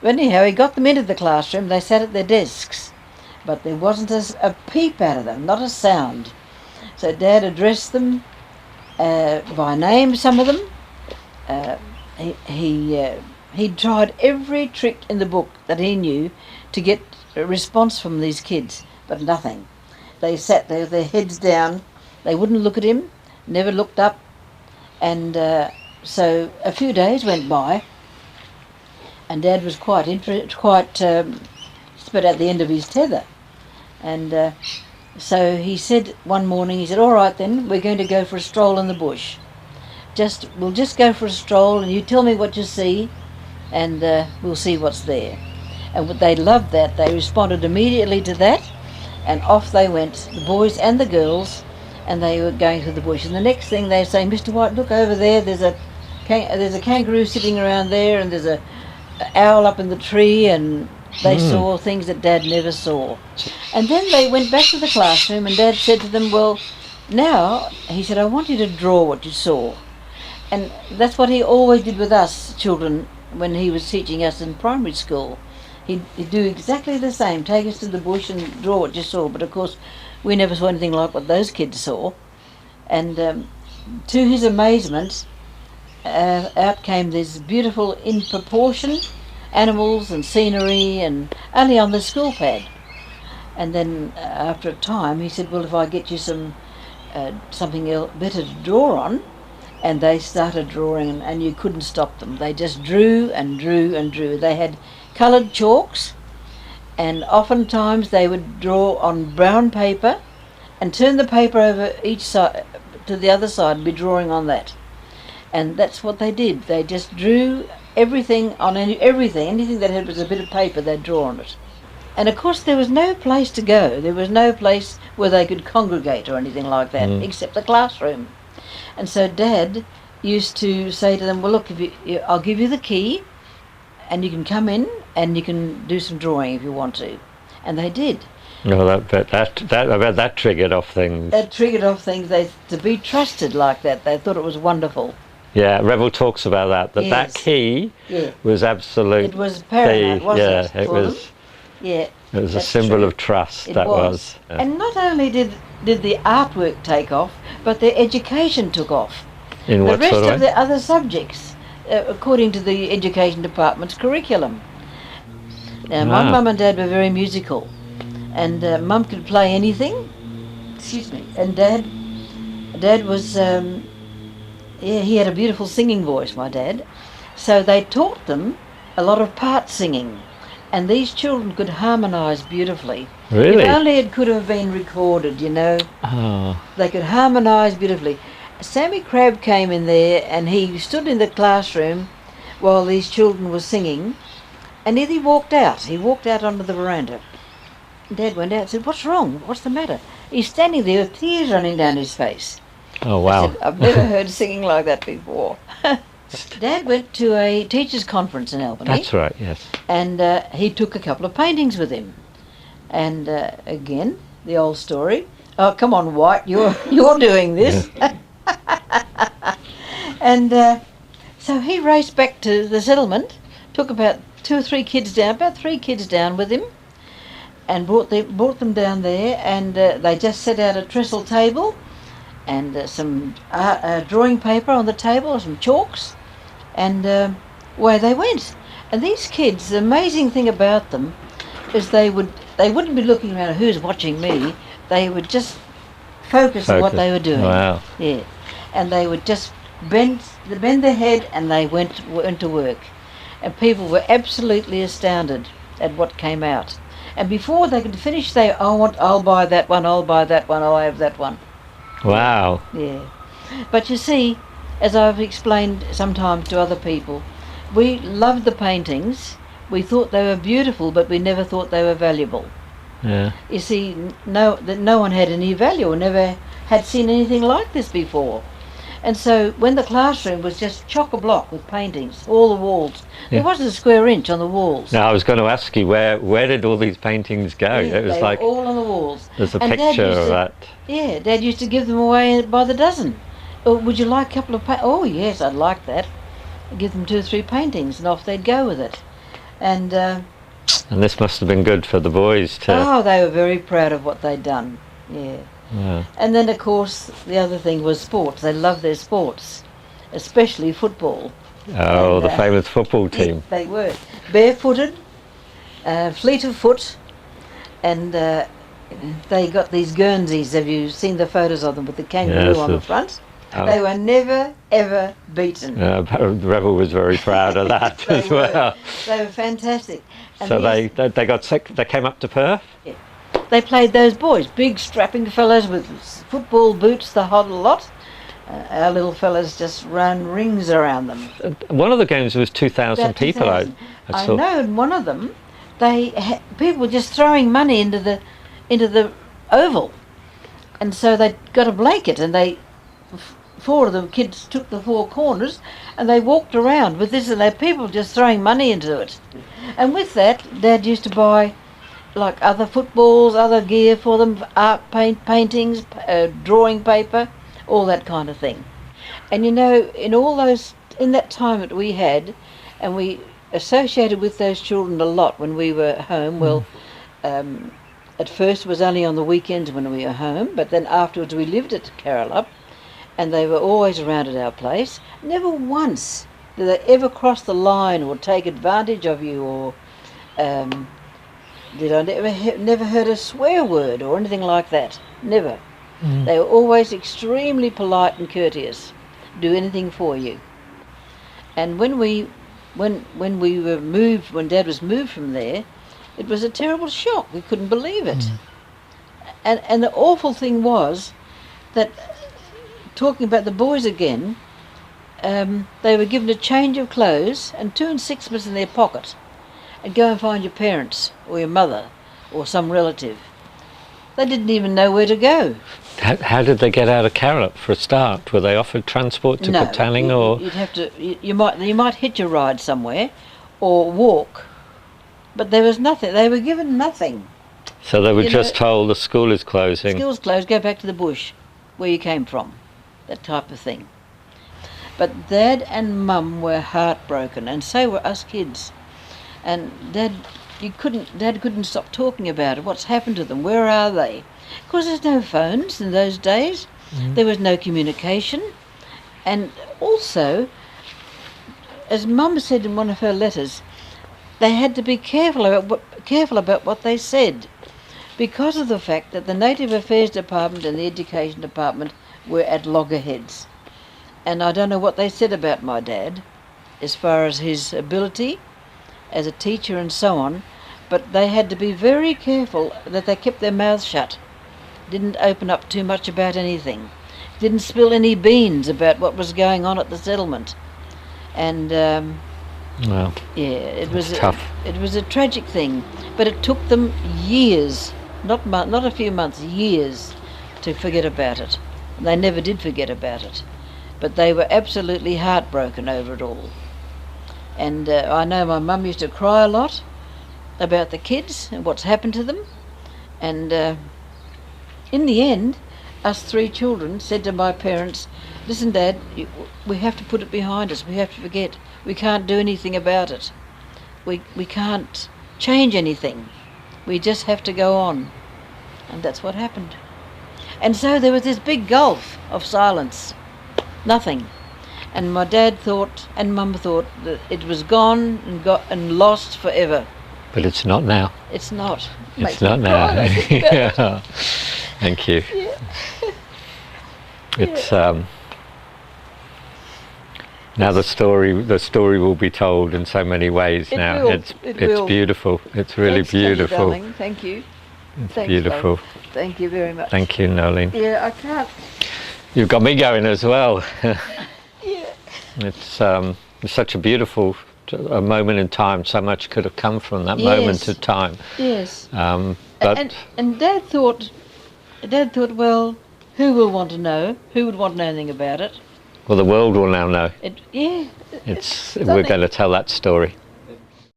Anyhow, he got them into the classroom. They sat at their desks, but there wasn't a peep out of them, not a sound. So Dad addressed them by name, some of them. He tried every trick in the book that he knew to get a response from these kids, but nothing. They sat there with their heads down. They wouldn't look at him, never looked up. And so a few days went by, and Dad was quite spit at the end of his tether. And so he said one morning, he said, "All right then, we're going to go for a stroll in the bush. We'll just go for a stroll, and you tell me what you see, and we'll see what's there." And they loved that. They responded immediately to that, and off they went, the boys and the girls, and they were going through the bush. And the next thing they were saying, "Mr. White, look over there, there's a kangaroo sitting around there, and there's a owl up in the tree," and they saw things that Dad never saw. And then they went back to the classroom, and Dad said to them, "Well, now," he said, "I want you to draw what you saw." And that's what he always did with us children when he was teaching us in primary school. He'd do exactly the same, take us to the bush and draw what you saw. But of course, we never saw anything like what those kids saw. And to his amazement, out came this beautiful, in proportion, animals and scenery, and only on the school pad. And then after a time, he said, "Well, if I get you something better to draw on," and they started drawing, and you couldn't stop them. They just drew and drew and drew. They had coloured chalks, and oftentimes they would draw on brown paper and turn the paper over each side to the other side and be drawing on that. And that's what they did. They just drew everything on anything that was a bit of paper, they'd draw on it. And of course there was no place to go. There was no place where they could congregate or anything like that, except the classroom. And so Dad used to say to them, "Well, look, I'll give you the key, and you can come in and you can do some drawing if you want to." And they did. No, that triggered off things. That triggered off things. To be trusted like that, they thought it was wonderful. Yeah, Revel talks about that. Yes. That key was absolute. It was paramount, wasn't it? Yeah, it was. Them? Yeah, it was a symbol of trust. It that was. Yeah. And not only did the artwork take off, but their education took off. In what the rest sort of of way? the other subjects, according to the education department's curriculum. Now, my mum and Dad were very musical, and Mum could play anything. Excuse me. And Dad was, he had a beautiful singing voice, my dad. So they taught them a lot of part singing, and these children could harmonise beautifully. Really? If only it could have been recorded, you know. Oh. They could harmonise beautifully. Sammy Crabb came in there, and he stood in the classroom while these children were singing, and then he walked out. He walked out onto the veranda. Dad went out and said, "What's wrong? What's the matter?" He's standing there with tears running down his face. Oh, wow. I said, "I've never heard singing like that before." Dad went to a teachers' conference in Albany. That's right, yes. And he took a couple of paintings with him. And again, the old story. "Oh, come on, White, you're doing this." Yeah. And so he raced back to the settlement, took about 2 or 3 kids down, about 3 kids down with him, and brought them down there, and they just set out a trestle table and some drawing paper on the table, some chalks, and away they went. And these kids, the amazing thing about them is they wouldn't be looking around, "Who's watching me?" They would just focus on what they were doing. Wow. Yeah. And they would just bend their head, and they went to work. And people were absolutely astounded at what came out. And before they could finish, I'll buy that one, I'll buy that one, I'll have that one. Wow. Yeah. But you see, as I've explained sometimes to other people, we loved the paintings. We thought they were beautiful, but we never thought they were valuable. Yeah. You see, no one had any value, or never had seen anything like this before. And so when the classroom was just chock-a-block with paintings, all the walls, there wasn't a square inch on the walls. Now I was going to ask you, where did all these paintings go? Yeah, It was they like were all on the walls. There's a And picture of that. Yeah, Dad used to give them away by the dozen. "Oh, would you like a couple of oh yes, I'd like that." I'd give them 2 or 3 paintings, and off they'd go with it. And And this must have been good for the boys to. oh, they were very proud of what they'd done. Yeah. Yeah. And then, of course, the other thing was sports. They loved their sports, especially football. Oh, And, the famous football team. They were barefooted, fleet of foot, and they got these Guernseys. Have you seen the photos of them with the kangaroo Yes, on the it's- front? Oh. They were never, ever beaten. Rebel was very proud of that They as well. They were fantastic. And So yes, they got sick. They came up to Perth. they played those boys, big strapping fellas with football boots, the whole lot. Our little fellas just ran rings around them. One of the games was 2,000 About people. 2,000. I I saw. know in one of them, people were just throwing money into the oval, and so they got a blanket and four of the kids took the four corners and they walked around with this, and they people just throwing money into it. And with that, Dad used to buy like other footballs, other gear for them, art paintings, drawing paper, all that kind of thing. And you know, in that time that we had, and we associated with those children a lot when we were home. Well, at first it was only on the weekends when we were home, but then afterwards we lived at Carrolup, and they were always around at our place. Never once did they ever cross the line or take advantage of you, or never heard a swear word or anything like that. Never. They were always extremely polite and courteous, do anything for you. And when we were moved, when Dad was moved from there, it was a terrible shock. We couldn't believe it. And the awful thing was that, talking about the boys again, they were given a change of clothes and 2 and 6pence in their pocket, and go and find your parents or your mother or some relative. They didn't even know where to go. How did they get out of Carrolup for a start? Were they offered transport to No, Katanning, or you'd have to. You might hitch a ride somewhere, or walk, but there was nothing. They were given nothing. so they were you just know, told the school is closing? School's closed. Go back to the bush, where you came from, that type of thing. But Dad and Mum were heartbroken, and so were us kids. And Dad couldn't stop talking about it. What's happened to them? Where are they? Because there's no phones in those days. There was no communication. And also, as Mum said in one of her letters, they had to be careful about what they said, because of the fact that the Native Affairs Department and the Education Department were at loggerheads. And I don't know what they said about my dad, as far as his ability as a teacher and so on, but they had to be very careful that they kept their mouths shut, didn't open up too much about anything, didn't spill any beans about what was going on at the settlement. And Well, yeah, it was tough. It was a tragic thing, but it took them years, not a few months, years, to forget about it. They never did forget about it, but they were absolutely heartbroken over it all. And I know my mum used to cry a lot about the kids and what's happened to them. And in the end, us 3 children said to my parents, "Listen, Dad, we have to put it behind us. We have to forget. We can't do anything about it. We can't change anything. We just have to go on." And that's what happened. And so there was this big gulf of silence. Nothing. And my dad thought, and Mum thought, that it was gone and lost forever. But it's not now. It's not. It's Makes me not now. cry when I think about it. Yeah. Thank you. Yeah. It's now the story will be told in so many ways It now. will, It's it will. beautiful. It's really Thanks, Tanya, beautiful. darling. Thank you. It's Thanks, beautiful. love. Thank you very much. Thank you, Noelene. Yeah, I can't. You've got me going as well. Yeah. It's such a beautiful moment in time. So much could have come from that moment Yes. of time. Yes. But And Dad thought, well, who will want to know? Who would want to know anything about it? well, the world will now know. Yeah. We're stunning. going to tell that story.